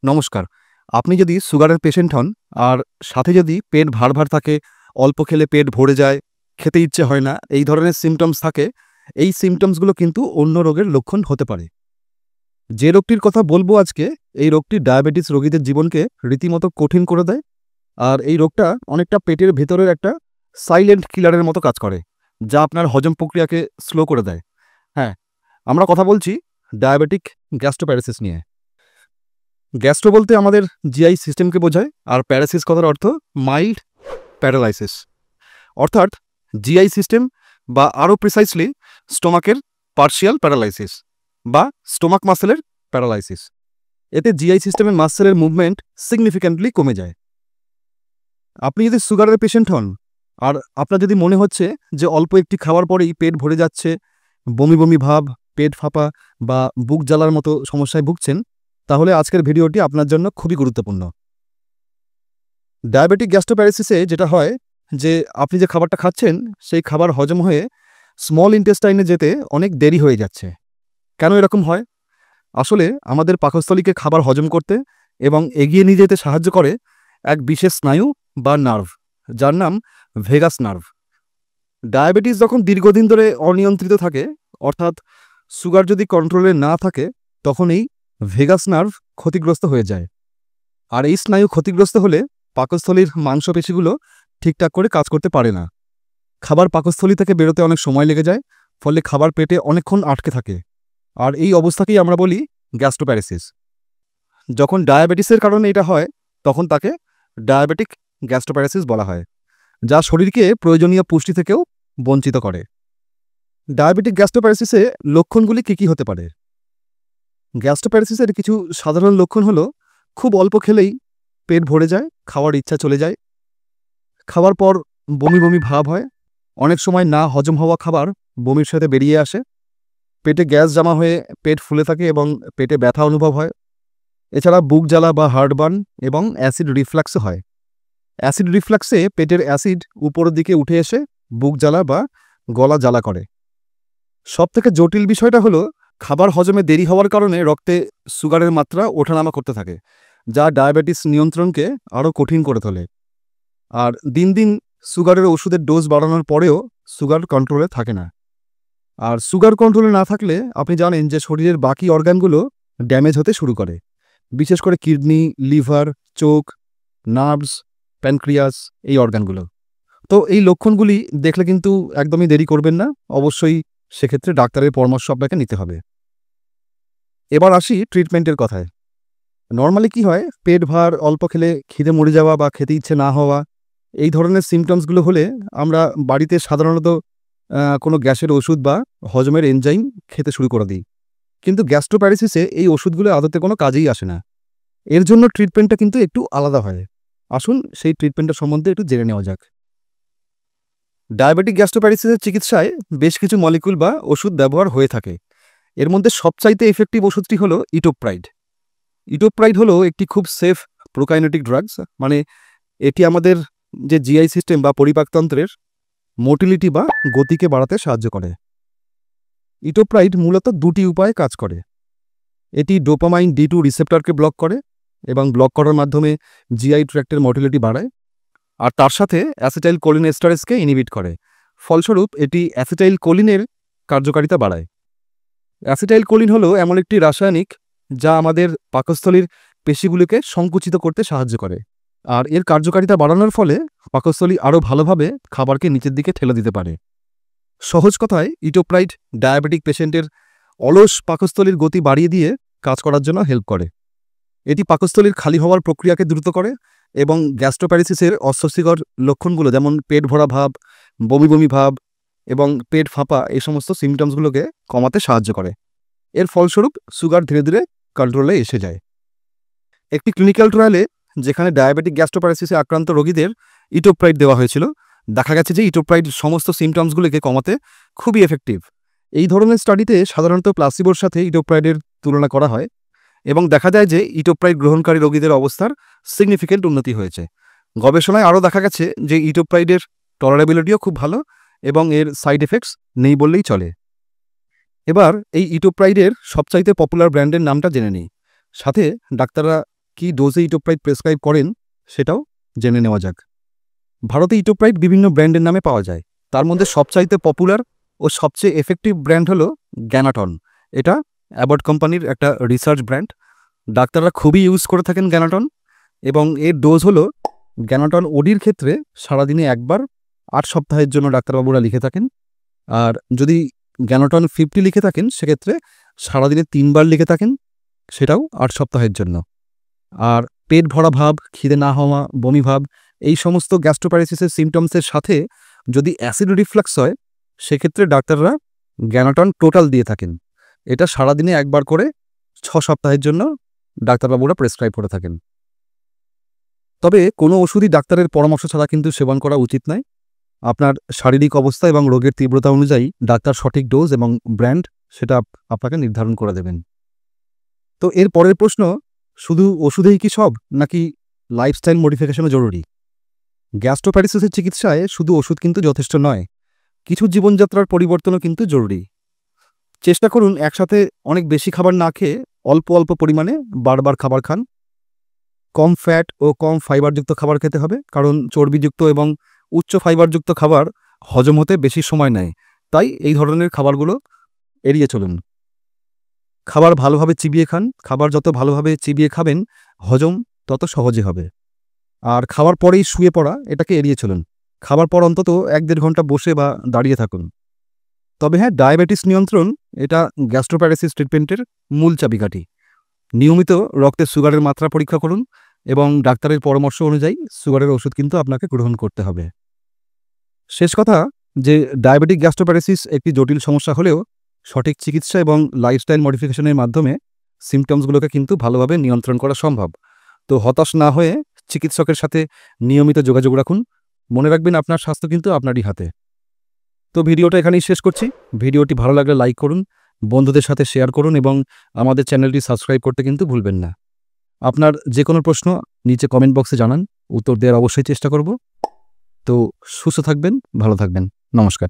নমস্কার। আপনি যদি সুগারের পেশেন্ট হন আর সাথে যদি পেট ভার, ভার থাকে, অল্প খেলে পেট ভরে যায়, খেতে ইচ্ছে হয় না, এই ধরনের সিম্পটমস থাকে, এই সিম্পটমসগুলো কিন্তু অন্য রোগের লক্ষণ হতে পারে। যে রোগটির কথা বলবো আজকে, এই রোগটি ডায়াবেটিস রোগীদের জীবনকে রীতিমতো কঠিন করে দেয়। আর এই রোগটা অনেকটা পেটের ভেতরের একটা সাইলেন্ট কিলারের মতো কাজ করে, যা আপনার হজম প্রক্রিয়াকে স্লো করে দেয়। হ্যাঁ, আমরা কথা বলছি ডায়াবেটিক গ্যাস্ট্রোপ্যারাসিস নিয়ে। গ্যাস্ট্রো বলতে আমাদের জিআই সিস্টেমকে বোঝায়, আর প্যারাসিস কথার অর্থ মাইল্ড প্যারালাইসিস, অর্থাৎ জিআই সিস্টেম বা আরও প্রিসাইসলি স্টোমাকের পার্শিয়াল প্যারালাইসিস বা স্টোমাক মাসেলের প্যারালাইসিস। এতে জিআই সিস্টেমের মাসেলের মুভমেন্ট সিগনিফিক্যান্টলি কমে যায়। আপনি যদি সুগারের পেশেন্ট হন আর আপনার যদি মনে হচ্ছে যে অল্প একটি খাওয়ার পরেই পেট ভরে যাচ্ছে, বমি বমি ভাব, পেট ফাঁপা বা বুক জ্বালার মতো সমস্যায় ভুগছেন, তাহলে আজকের ভিডিওটি আপনার জন্য খুবই গুরুত্বপূর্ণ। ডায়াবেটিক গ্যাস্ট্রোপ্যারাসিসে যেটা হয় যে আপনি যে খাবারটা খাচ্ছেন সেই খাবার হজম হয়ে স্মল ইন্টেস্টাইনে যেতে অনেক দেরি হয়ে যাচ্ছে। কেন এরকম হয়? আসলে আমাদের পাকস্থলীকে খাবার হজম করতে এবং এগিয়ে নিয়ে যেতে সাহায্য করে এক বিশেষ স্নায়ু বা নার্ভ, যার নাম ভেগাস নার্ভ। ডায়াবেটিস যখন দীর্ঘদিন ধরে অনিয়ন্ত্রিত থাকে, অর্থাৎ সুগার যদি কন্ট্রোলে না থাকে, তখন এই ভেগাস নার্ভ ক্ষতিগ্রস্ত হয়ে যায়। আর এই স্নায়ু ক্ষতিগ্রস্ত হলে পাকস্থলীর মাংসপেশিগুলো ঠিকঠাক করে কাজ করতে পারে না। খাবার পাকস্থলী থেকে বেরোতে অনেক সময় লেগে যায়, ফলে খাবার পেটে অনেকক্ষণ আটকে থাকে। আর এই অবস্থাকেই আমরা বলি গ্যাস্ট্রোপ্যারাসিস। যখন ডায়াবেটিসের কারণে এটা হয়, তখন তাকে ডায়াবেটিক গ্যাস্ট্রোপ্যারাসিস বলা হয়, যা শরীরকে প্রয়োজনীয় পুষ্টি থেকেও বঞ্চিত করে। ডায়াবেটিক গ্যাস্ট্রোপ্যারাসিসে লক্ষণগুলি কী কী হতে পারে? গ্যাস্ট্রোপ্যারাসিসের কিছু সাধারণ লক্ষণ হলো খুব অল্প খেলেই পেট ভরে যায়, খাওয়ার ইচ্ছা চলে যায়, খাওয়ার পর বমি বমি ভাব হয়, অনেক সময় না হজম হওয়া খাবার বমির সাথে বেরিয়ে আসে, পেটে গ্যাস জমা হয়ে পেট ফুলে থাকে এবং পেটে ব্যথা অনুভব হয়, এছাড়া বুক জ্বালা বা হার্টবার্ন এবং অ্যাসিড রিফ্লাক্সও হয়। অ্যাসিড রিফ্লাক্সে পেটের অ্যাসিড উপরের দিকে উঠে এসে বুক জ্বালা বা গলা জ্বালা করে। সবথেকে জটিল বিষয়টা হলো খাবার হজমে দেরি হওয়ার কারণে রক্তে সুগারের মাত্রা ওঠানামা করতে থাকে, যা ডায়াবেটিস নিয়ন্ত্রণকে আরও কঠিন করে তোলে। আর দিন দিন সুগারের ওষুধের ডোজ বাড়ানোর পরেও সুগার কন্ট্রোলে থাকে না। আর সুগার কন্ট্রোলে না থাকলে আপনি জানেন যে শরীরের বাকি অর্গানগুলো ড্যামেজ হতে শুরু করে, বিশেষ করে কিডনি, লিভার, চোখ, নার্ভস, প্যানক্রিয়াস, এই অর্গানগুলো। তো এই লক্ষণগুলি দেখলে কিন্তু একদমই দেরি করবেন না, অবশ্যই সেক্ষেত্রে ডাক্তারের পরামর্শ আপনাকে নিতে হবে। এবার আসি ট্রিটমেন্টের কথায়। নর্মালি কি হয়, পেট ভার, অল্প খেলে খিদে মরে যাওয়া বা খেতে ইচ্ছে না হওয়া, এই ধরনের সিমটমসগুলো হলে আমরা বাড়িতে সাধারণত কোনো গ্যাসের ওষুধ বা হজমের এনজাইম খেতে শুরু করে দিই। কিন্তু গ্যাস্ট্রোপ্যারাসিসে এই ওষুধগুলো আদতে কোনো কাজেই আসে না। এর জন্য ট্রিটমেন্টটা কিন্তু একটু আলাদা হয়। আসুন সেই ট্রিটমেন্টের সম্বন্ধে একটু জেনে নেওয়া যাক। ডায়াবেটিক গ্যাস্ট্রোপ্যারাসিসের চিকিৎসায় বেশ কিছু মলিকুল বা ওষুধ ব্যবহার হয়ে থাকে। এর মধ্যে সবচাইতে এফেক্টিভ ওষুধটি হলো ইটোপ্রাইড। ইটোপ্রাইড হলো একটি খুব সেফ প্রোকাইনেটিক ড্রাগস, মানে এটি আমাদের যে জিআই সিস্টেম বা পরিপাকতন্ত্রের মোটিলিটি বা গতিকে বাড়াতে সাহায্য করে। ইটোপ্রাইড মূলত দুটি উপায়ে কাজ করে। এটি ডোপামাইন D2 রিসেপ্টরকে ব্লক করে এবং ব্লক করার মাধ্যমে জিআই ট্র্যাক্টের মোটিলিটি বাড়ায়, আর তার সাথে অ্যাসিটাইল কোলিন এস্টারেজকে ইনহিবিট করে। ফলস্বরূপ এটি অ্যাসিটাইল কোলিনের কার্যকারিতা বাড়ায়। অ্যাসিটাইল কোলিন হলো এমন একটি রাসায়নিক যা আমাদের পাকস্থলীর পেশিগুলিকে সংকুচিত করতে সাহায্য করে, আর এর কার্যকারিতা বাড়ানোর ফলে পাকস্থলী আরও ভালোভাবে খাবারকে নিচের দিকে ঠেলে দিতে পারে। সহজ কথায়, ইটোপ্রাইড ডায়াবেটিক পেশেন্টের অলস পাকস্থলীর গতি বাড়িয়ে দিয়ে কাজ করার জন্য হেল্প করে। এটি পাকস্থলীর খালি হওয়ার প্রক্রিয়াকে দ্রুত করে এবং গ্যাস্ট্রোপ্যারাসিসের অস্বস্তিকর লক্ষণগুলো, যেমন পেট ভরা ভাব, বমি বমি ভাব এবং পেট ফাঁপা, এই সমস্ত সিমটমসগুলোকে কমাতে সাহায্য করে। এর ফলস্বরূপ সুগার ধীরে ধীরে কন্ট্রোলে এসে যায়। একটি ক্লিনিক্যাল ট্রায়ালে, যেখানে ডায়াবেটিক গ্যাস্ট্রোপ্যারাসিসে আক্রান্ত রোগীদের ইটোপ্রাইড দেওয়া হয়েছিল, দেখা গেছে যে ইটোপ্রাইড সমস্ত সিমটমসগুলোকে কমাতে খুবই এফেক্টিভ। এই ধরনের স্টাডিতে সাধারণত প্লাসিবোর সাথে ইটোপ্রাইডের তুলনা করা হয় এবং দেখা যায় যে ইটোপ্রাইড গ্রহণকারী রোগীদের অবস্থার সিগনিফিক্যান্ট উন্নতি হয়েছে। গবেষণায় আরও দেখা গেছে যে ইটোপ্রাইডের টলারেবিলিটিও খুব ভালো এবং এর সাইড এফেক্টস নেই বললেই চলে। এবার এই ইটোপ্রাইডের সবচাইতে পপুলার ব্র্যান্ডের নামটা জেনে নিই, সাথে ডাক্তাররা কী ডোজে ইটোপ্রাইড প্রেসক্রাইব করেন সেটাও জেনে নেওয়া যাক। ভারতে ইটোপ্রাইড বিভিন্ন ব্র্যান্ডের নামে পাওয়া যায়। তার মধ্যে সবচাইতে পপুলার ও সবচেয়ে এফেক্টিভ ব্র্যান্ড হলো গ্যানাটন। এটা অ্যাবট কোম্পানির একটা রিসার্চ ব্র্যান্ড। ডাক্তাররা খুবই ইউজ করে থাকেন গ্যানাটন, এবং এর ডোজ হলো গ্যানাটন ওডির ক্ষেত্রে সারাদিনে একবার 8 সপ্তাহের জন্য ডাক্তারবাবুরা লিখে থাকেন। আর যদি গ্যানাটন 50 লিখে থাকেন সেক্ষেত্রে সারাদিনে 3 বার লিখে থাকেন, সেটাও 8 সপ্তাহের জন্য। আর পেট ভরা ভাব, খিদে না হওয়া, বমি ভাব, এই সমস্ত গ্যাস্ট্রোপ্যারালাইসিসের সিমটমসের সাথে যদি অ্যাসিড রিফ্লাক্স হয় সেক্ষেত্রে ডাক্তাররা গ্যানাটন টোটাল দিয়ে থাকেন। এটা সারাদিনে একবার করে 6 সপ্তাহের জন্য ডাক্তারবাবুরা প্রেসক্রাইব করে থাকেন। তবে কোনো ওষুধই ডাক্তারের পরামর্শ ছাড়া কিন্তু সেবন করা উচিত নয়। আপনার শারীরিক অবস্থা এবং রোগের তীব্রতা অনুযায়ী ডাক্তার সঠিক ডোজ এবং ব্র্যান্ড সেটা আপনাকে নির্ধারণ করে দেবেন। তো এর পরের প্রশ্ন, শুধু ওষুধেই কি সব, নাকি লাইফস্টাইল মডিফিকেশনও জরুরি? গ্যাস্ট্রোপ্যারালাইসিসের চিকিৎসায় শুধু ওষুধ কিন্তু যথেষ্ট নয়, কিছু জীবনযাত্রার পরিবর্তনও কিন্তু জরুরি। চেষ্টা করুন একসাথে অনেক বেশি খাবার না খেয়ে অল্প অল্প পরিমাণে বারবার খাবার খান। কম ফ্যাট ও কম ফাইবারযুক্ত খাবার খেতে হবে, কারণ চর্বিযুক্ত এবং উচ্চ ফাইবারযুক্ত খাবার হজম হতে বেশি সময় নেয়, তাই এই ধরনের খাবারগুলো এড়িয়ে চলুন। খাবার ভালোভাবে চিবিয়ে খান। খাবার যত ভালোভাবে চিবিয়ে খাবেন হজম তত সহজে হবে। আর খাওয়ার পরেই শুয়ে পড়া, এটাকে এড়িয়ে চলুন। খাবার পর অন্তত 1-1.5 ঘন্টা বসে বা দাঁড়িয়ে থাকুন। তবে হ্যাঁ, ডায়াবেটিস নিয়ন্ত্রণ এটা গ্যাস্ট্রোপ্যারালাইসিস ট্রিটমেন্টের মূল চাবিকাঠি। নিয়মিত রক্তে সুগারের মাত্রা পরীক্ষা করুন এবং ডাক্তারের পরামর্শ অনুযায়ী সুগারের ওষুধ কিন্তু আপনাকে গ্রহণ করতে হবে। শেষ কথা, যে ডায়াবেটিক গ্যাস্ট্রোপ্যারালাইসিস একটি জটিল সমস্যা হলেও সঠিক চিকিৎসা এবং লাইফস্টাইল মডিফিকেশনের মাধ্যমে সিমটমসগুলোকে কিন্তু ভালোভাবে নিয়ন্ত্রণ করা সম্ভব। তো হতাশ না হয়ে চিকিৎসকের সাথে নিয়মিত যোগাযোগ রাখুন। মনে রাখবেন, আপনার স্বাস্থ্য কিন্তু আপনারই হাতে। তো ভিডিওটা এখানেই শেষ করছি। ভিডিওটি ভালো লাগলে লাইক করুন, বন্ধুদের সাথে শেয়ার করুন এবং আমাদের চ্যানেলটি সাবস্ক্রাইব করতে কিন্তু ভুলবেন না। আপনার যে কোনো প্রশ্ন নিচে কমেন্ট বক্সে জানান, উত্তর দেওয়ার অবশ্যই চেষ্টা করব। তো সুস্থ থাকবেন, ভালো থাকবেন। নমস্কার।